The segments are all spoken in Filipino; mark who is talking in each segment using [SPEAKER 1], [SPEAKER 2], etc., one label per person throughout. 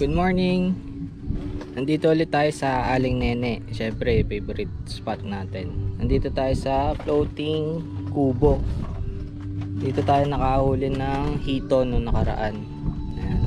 [SPEAKER 1] Good morning! Nandito ulit tayo sa Aling Nene. Siyempre, favorite spot natin. Nandito tayo sa floating kubo. Dito tayo nakahuli ng hito noong nakaraan. Ayan.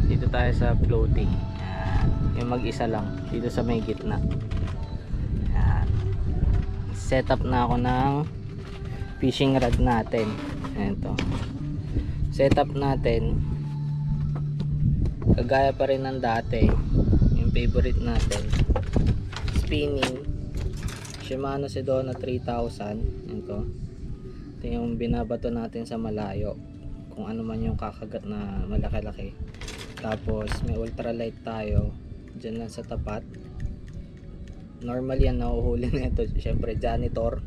[SPEAKER 1] Dito tayo sa floating. Ayan. Yung mag-isa lang. Dito sa may gitna. Ayan. Set up na ako ng fishing rod natin. Ayan to. Set up natin. Kagaya pa rin ng dati, yung favorite natin, spinning Shimano Sedona 3000. Ito yung binabato natin sa malayo, kung ano man yung kakagat na malaki-laki. Tapos may ultralight tayo dyan lang sa tapat. Normal yan, nahuhuli na ito syempre janitor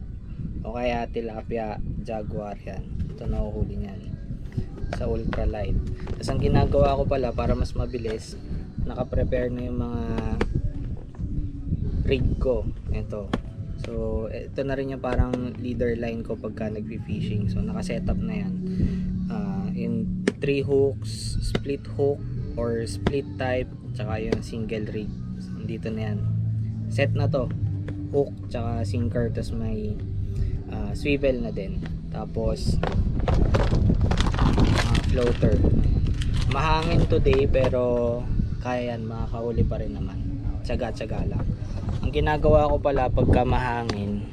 [SPEAKER 1] o kaya tilapia, jaguar. Yan, ito nahuhuli niyan sa ultralight. Tapos ang ginagawa ko pala para mas mabilis, naka-prepare na yung mga rig ko. Ito. So ito na rin yung parang leader line ko pagka nagpi-fishing. So naka-setup na yan. In 3 hooks, split hook or split type, tsaka yung single rig. So, dito na yan. Set na to. Hook tsaka sinker, tapos may swivel na din. Tapos floater. Mahangin today pero kaya yan, makakahuli pa rin naman. Tsaga-tsaga lang. Ang ginagawa ko pala pagka mahangin,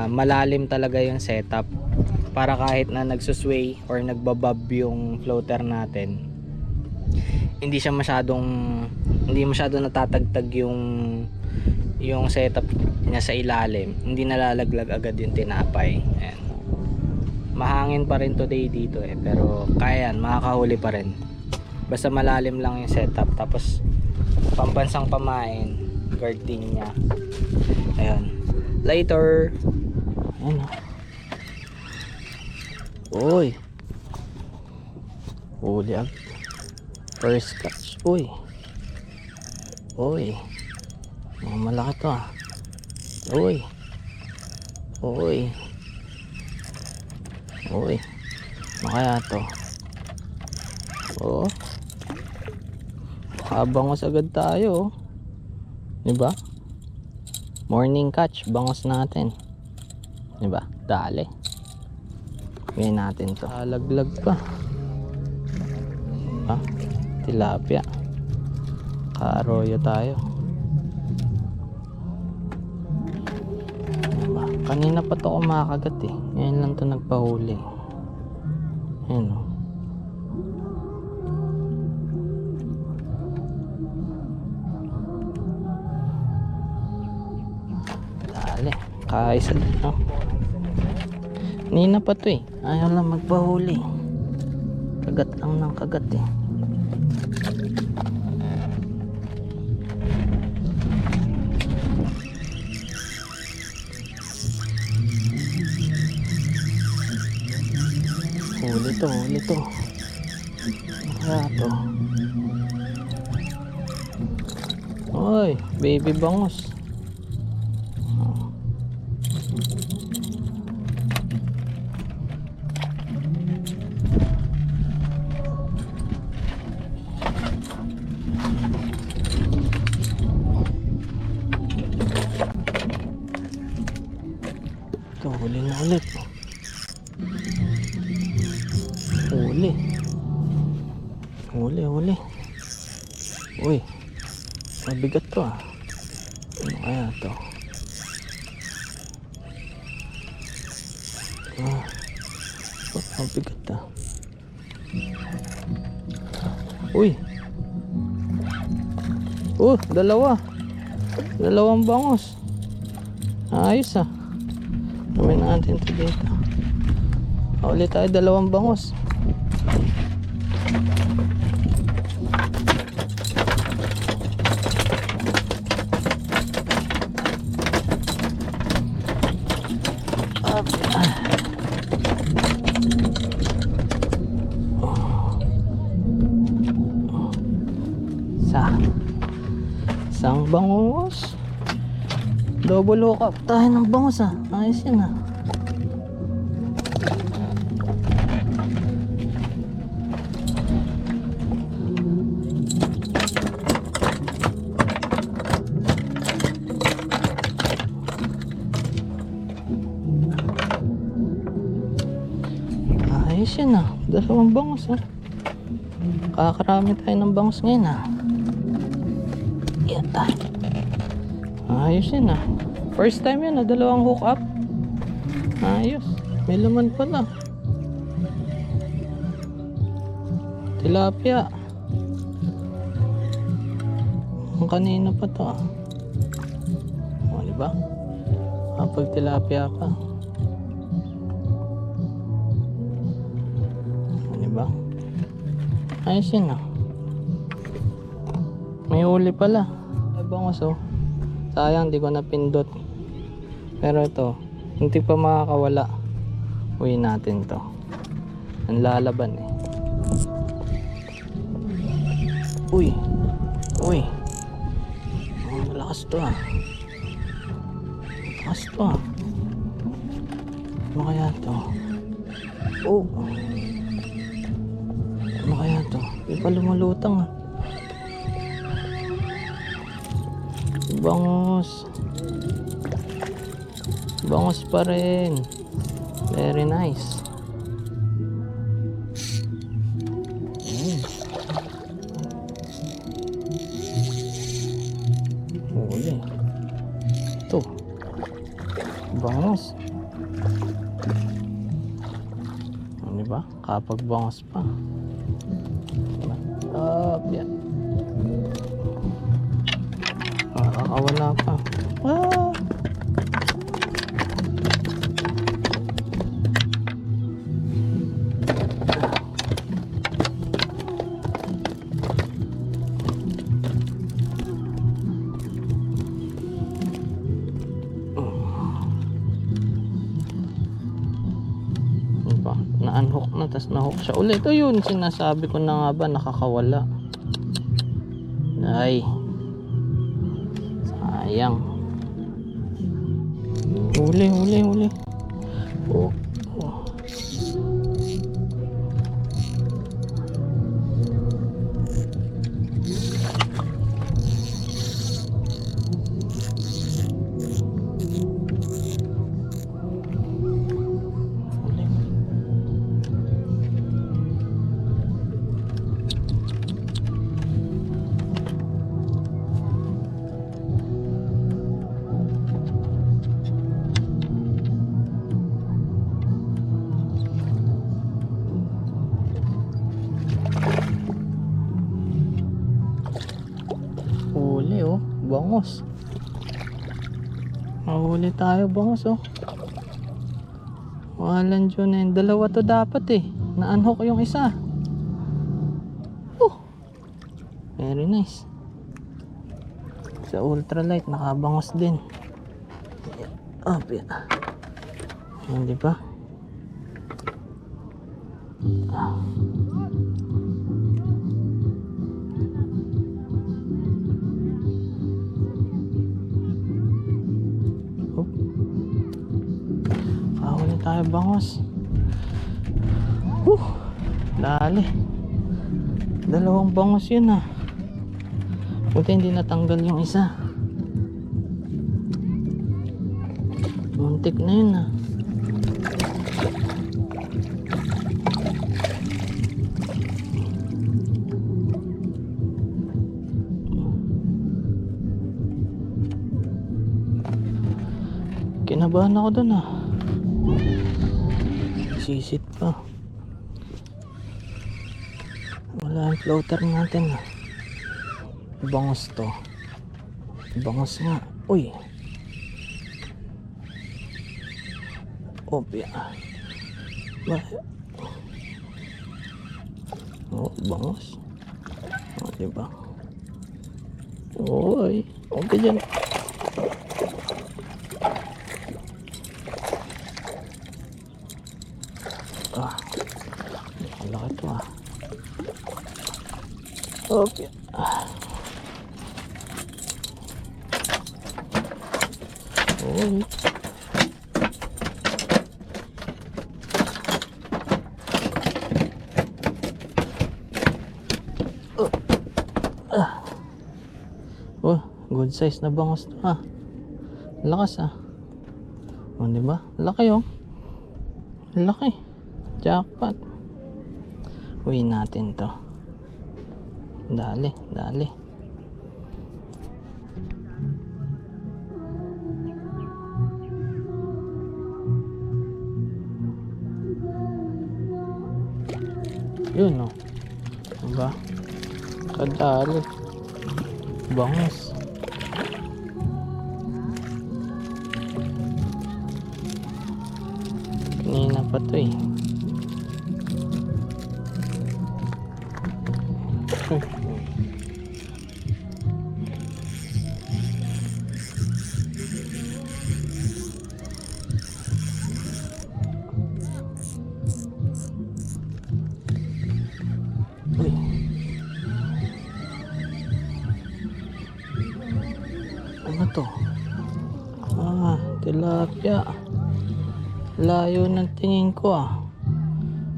[SPEAKER 1] malalim talaga yung setup para kahit na nagsusway or nagbabob yung floater natin, hindi masyadong natatagtag yung setup niya sa ilalim. Hindi nalalaglag agad yung tinapay. Ayan. Mahangin pa rin today dito pero kaya yan, makakahuli pa rin basta malalim lang yung setup. Tapos pambansang pamain guard din niya. Ayun, later. Ayun. Uy, huli ag first catch. Uy, mga malaki to ah. Uy, ano kaya to? Oh, bangos agad tayo, diba? Morning catch, bangos natin, diba? Dali, gawin natin to. Laglag pa, tilapia, ka-arroyo tayo. Kanina pa to kumakagat ngayon lang to nagpahuli. Ayan o. Dali, kaisa din o. Kanina pa to ayaw lang magpahuli. Kagat lang ng kagat Huli to. Kaya to. Oy, baby bangos. Ito, huli na ulit. Huli. Uy, mabigat to Ano kaya to? Mabigat Uy, dalawang bangos. Ayos namin natin ito dito. Ulit tayo, dalawang bangos. Isang bangos. Double hook up tayo ng bangos ayos yan Dalawang bangos ha. Kakarami tayo ng bangos ngayon ha. Yan. Ayos yun ha. First time yun ha, dalawang hook up. Ayos. May laman pala. Tilapia. Ang kanina pa to ah. O diba? Kapag tilapia pa. O diba? Ayos yun ah. May huli pala. May bangos oh. Sayang di ko napindot. Pero ito, hindi pa makakawala. Uwi natin to. Ang lalaban eh. Uy. Uy. Oh, malakas to ah. Malakas to ah. Ano kaya to? Oh. Ano kaya to? Di pa lumalutang ah. Bangos. Bangos pa rin. Very nice. Huli. Ito. Bangos. Ano ba? Kapag bangos pa. Diba? Yan. Nakakawala pa. Ah! Na-unhook na, tas na-hook siya ulit. Ito yun, sinasabi ko na nga ba, nakakawala. Ay. Sayang. Huli. Oh. Huli oh, bangos. Mahuli tayo bangos oh. Walang dyan eh. Dalawa to dapat eh. Na-unhook yung isa. Oh, very nice. Sa ultralight nakabangos din. Oh, hindi ba? Kahuli tayo bangos. Dali. Dalawang bangos yun ah. Buti hindi natanggal yung isa. Muntik na yun ah. Kinabahan ako dun ah. Sisit pa. Wala ang floater natin ah. Bangos to. Bangos nga. Uy. Opya. Oh, bangos. Oh, diba? Uy. Okay dyan. Malaki to ah. Okay. Oh. Oh, good size na bangos to ah. Lakas ah. Oh, diba? Laki oh. Laki. Jackpot. Uwi natin to. Dali, dali. Yun, oh. Diba? Kadali. Bangus. Kanina pa to eh. Uy. Ano to? Ah, tilapia. Layo ng tingin ko ah.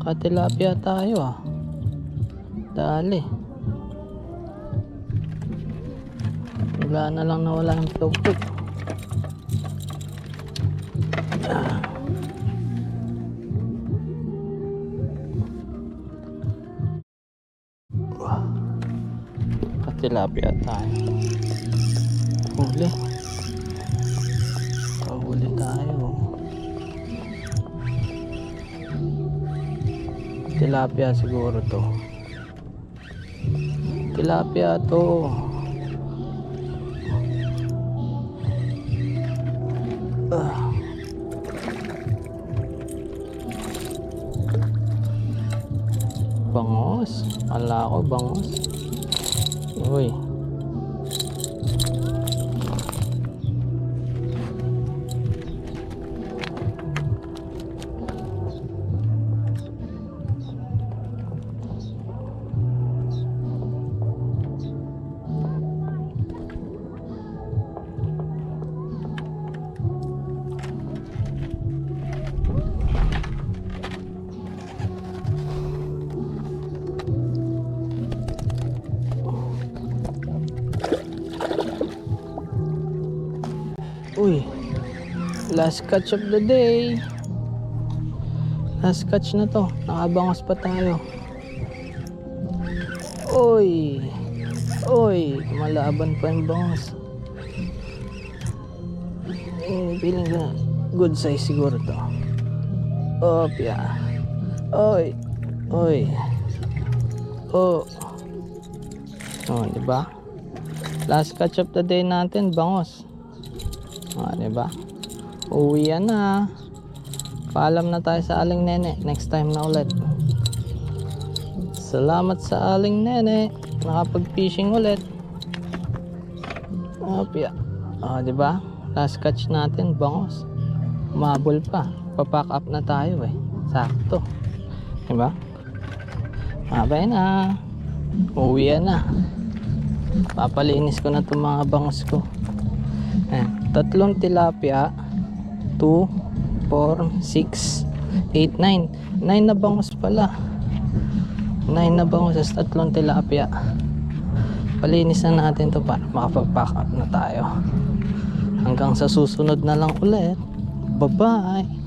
[SPEAKER 1] Katilapia tayo ah. Dali. Wala na lang nawala ng plug-plug. Ah. Katilapia tayo. Huli. Kahuli tayo. Tilapia siguro to. Tilapia to. Bangos. Ala ko bangos. Uy. Uy, last catch of the day. Last catch na to. Nakabangos pa tayo. Uy, uy, malaban pa yung bangos. Feeling ko na good size siguro to. Opya. Uy, uy. Oh. Oh, diba? Last catch of the day natin, bangos. Ah, diba? Uwi na. Paalam na tayo sa Aling Nene. Next time na ulit. Salamat sa Aling Nene. Nakapag-fishing ulit. Opya. Ah, diba? Last catch natin, bangos. Umabol pa. Papack up na tayo eh. Sakto. Diba? Mabay na. Uwi na. Papalinis ko na itong mga bangos ko. Ayan. 3 tilapia, 2, 4, 6, 8, 9. 9 na bangus pala. 9 na bangus sa 3 tilapia. Palinis na natin to para makapag-pack up na tayo. Hanggang sa susunod na lang ulit. Bye-bye.